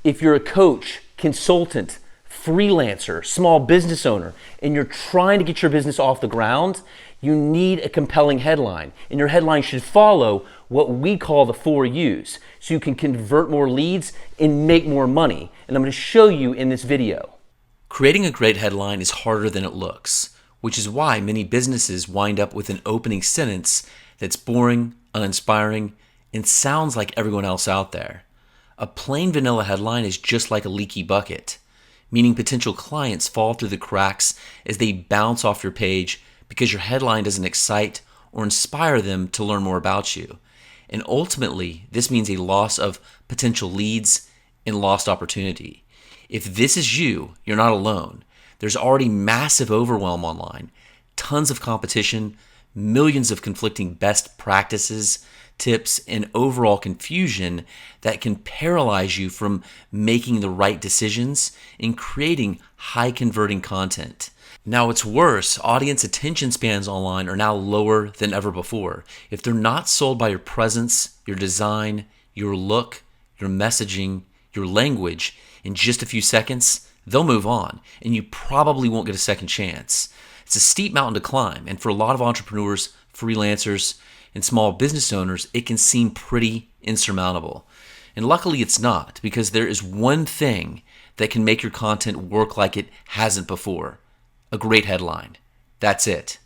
If you're a coach, consultant, freelancer, small business owner, and you're trying to get your business off the ground, you need a compelling headline. And your headline should follow what we call the 4 U's, so you can convert more leads and make more money. And I'm going to show you in this video. Creating a great headline is harder than it looks, which is why many businesses wind up with an opening sentence that's boring, uninspiring, and sounds like everyone else out there. A plain vanilla headline is just like a leaky bucket, meaning potential clients fall through the cracks as they bounce off your page because your headline doesn't excite or inspire them to learn more about you. And ultimately, this means a loss of potential leads and lost opportunity. If this is you, you're not alone. There's already massive overwhelm online, tons of competition, millions of conflicting best practices, tips, and overall confusion that can paralyze you from making the right decisions and creating high converting content. Now, what's worse, audience attention spans online are now lower than ever before. If they're not sold by your presence, your design, your look, your messaging, your language in just a few seconds, they'll move on, and you probably won't get a second chance. It's a steep mountain to climb, and for a lot of entrepreneurs, freelancers, and small business owners, it can seem pretty insurmountable. And luckily it's not, because there is one thing that can make your content work like it hasn't before: a great headline. That's it.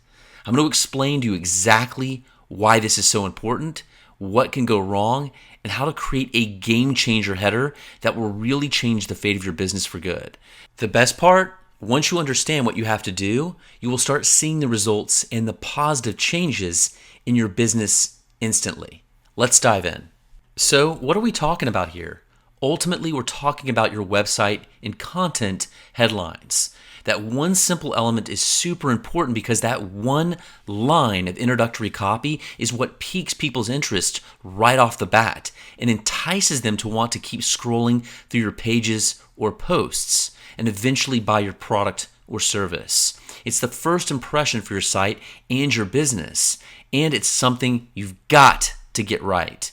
I'm going to explain to you exactly why this is so important, what can go wrong, and how to create a game changer header that will really change the fate of your business for good. The best part, once you understand what you have to do, you will start seeing the results and the positive changes in your business instantly. Let's dive in. So, what are we talking about here? Ultimately, we're talking about your website and content headlines. That one simple element is super important because that one line of introductory copy is what piques people's interest right off the bat and entices them to want to keep scrolling through your pages or posts and eventually buy your product or service. It's the first impression for your site and your business, and it's something you've got to get right.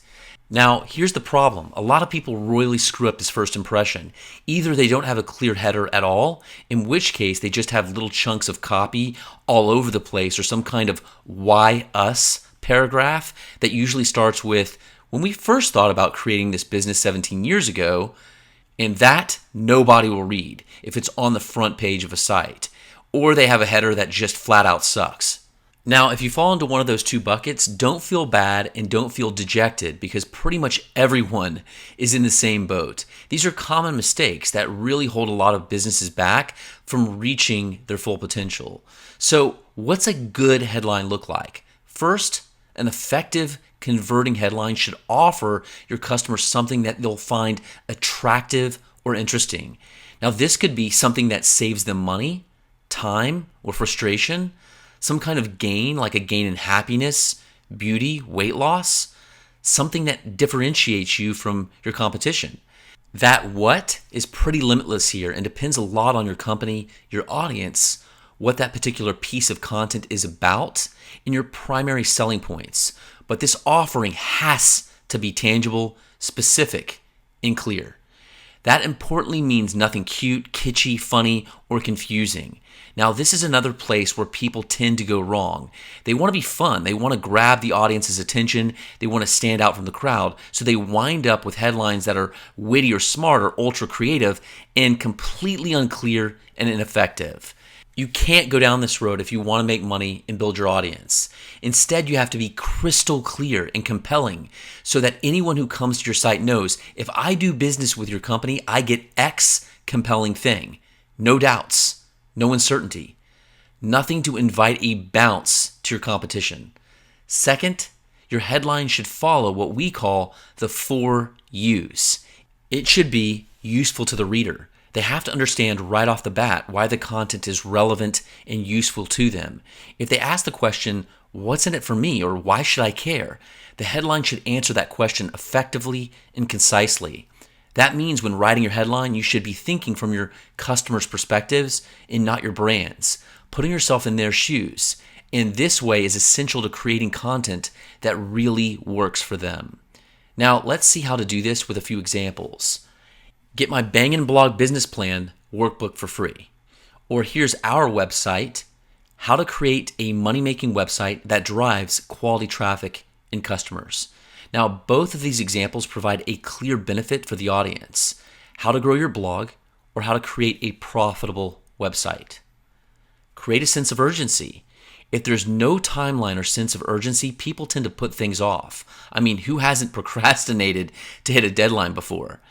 Now, here's the problem. A lot of people royally screw up this first impression. Either they don't have a clear header at all, in which case they just have little chunks of copy all over the place, or some kind of why us paragraph that usually starts with, when we first thought about creating this business 17 years ago, and that nobody will read if it's on the front page of a site. Or they have a header that just flat out sucks. Now, if you fall into one of those two buckets, don't feel bad and don't feel dejected, because pretty much everyone is in the same boat. These are common mistakes that really hold a lot of businesses back from reaching their full potential. So, what's a good headline look like? First, an effective converting headline should offer your customers something that they'll find attractive or interesting. Now, this could be something that saves them money, time, or frustration. Some kind of gain, like a gain in happiness, beauty, weight loss, something that differentiates you from your competition. That what is pretty limitless here and depends a lot on your company, your audience, what that particular piece of content is about, and your primary selling points. But this offering has to be tangible, specific, and clear. That importantly means nothing cute, kitschy, funny, or confusing. Now, this is another place where people tend to go wrong. They want to be fun. They want to grab the audience's attention. They want to stand out from the crowd. So they wind up with headlines that are witty or smart or ultra creative and completely unclear and ineffective. You can't go down this road if you want to make money and build your audience. Instead, you have to be crystal clear and compelling so that anyone who comes to your site knows, if I do business with your company, I get X compelling thing. No doubts, no uncertainty, nothing to invite a bounce to your competition. Second, your headline should follow what we call the 4 U's. It should be useful to the reader. They have to understand right off the bat why the content is relevant and useful to them. If they ask the question, what's in it for me, or why should I care? The headline should answer that question effectively and concisely. That means when writing your headline, you should be thinking from your customers' perspectives and not your brand's, putting yourself in their shoes. And this way is essential to creating content that really works for them. Now, let's see how to do this with a few examples. Get my Bangin' Blog Business Plan workbook for free. Or here's our website, how to create a money-making website that drives quality traffic and customers. Now, both of these examples provide a clear benefit for the audience, how to grow your blog or how to create a profitable website. Create a sense of urgency. If there's no timeline or sense of urgency, people tend to put things off. I mean, who hasn't procrastinated to hit a deadline before?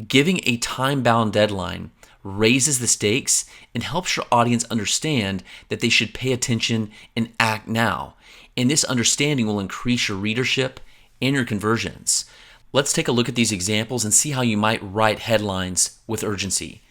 Giving a time-bound deadline raises the stakes and helps your audience understand that they should pay attention and act now. And this understanding will increase your readership and your conversions. Let's take a look at these examples and see how you might write headlines with urgency.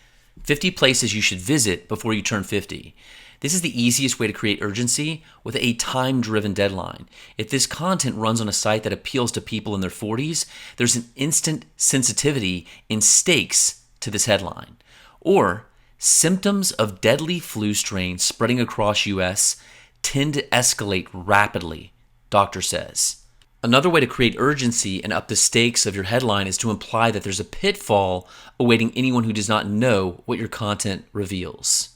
50 places you should visit before you turn 50. This is the easiest way to create urgency with a time-driven deadline. If this content runs on a site that appeals to people in their 40s, there's an instant sensitivity and stakes to this headline. Or, symptoms of deadly flu strain spreading across US tend to escalate rapidly, doctor says. Another way to create urgency and up the stakes of your headline is to imply that there's a pitfall awaiting anyone who does not know what your content reveals.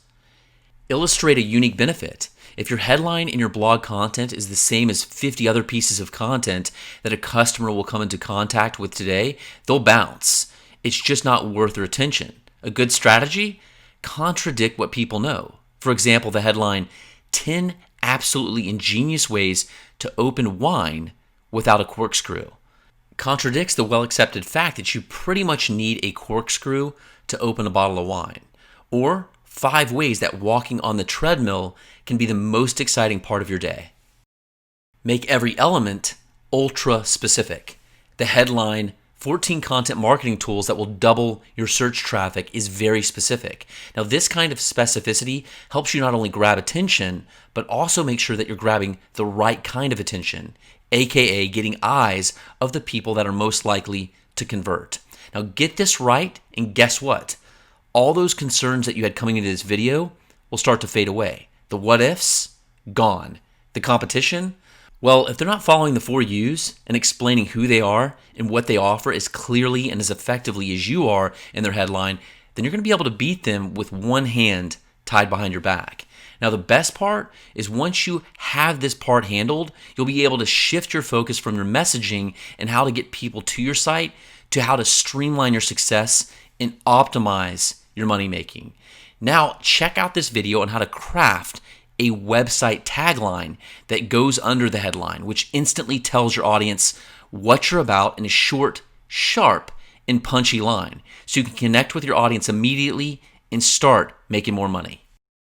Illustrate a unique benefit. If your headline in your blog content is the same as 50 other pieces of content that a customer will come into contact with today, they'll bounce. It's just not worth their attention. A good strategy? Contradict what people know. For example, the headline, 10 absolutely ingenious ways to open wine without a corkscrew, contradicts the well-accepted fact that you pretty much need a corkscrew to open a bottle of wine. Or 5 ways that walking on the treadmill can be the most exciting part of your day. Make every element ultra specific. The headline, 14 content marketing tools that will double your search traffic, is very specific. Now, this kind of specificity helps you not only grab attention, but also make sure that you're grabbing the right kind of attention, aka getting eyes of the people that are most likely to convert. Now, get this right, and guess what? All those concerns that you had coming into this video will start to fade away. The what ifs, gone. The competition, well, if they're not following the 4 U's and explaining who they are and what they offer as clearly and as effectively as you are in their headline, then you're going to be able to beat them with one hand tied behind your back. Now, the best part is once you have this part handled, you'll be able to shift your focus from your messaging and how to get people to your site to how to streamline your success and optimize your money making. Now, check out this video on how to craft a website tagline that goes under the headline, which instantly tells your audience what you're about in a short, sharp, and punchy line, so you can connect with your audience immediately and start making more money.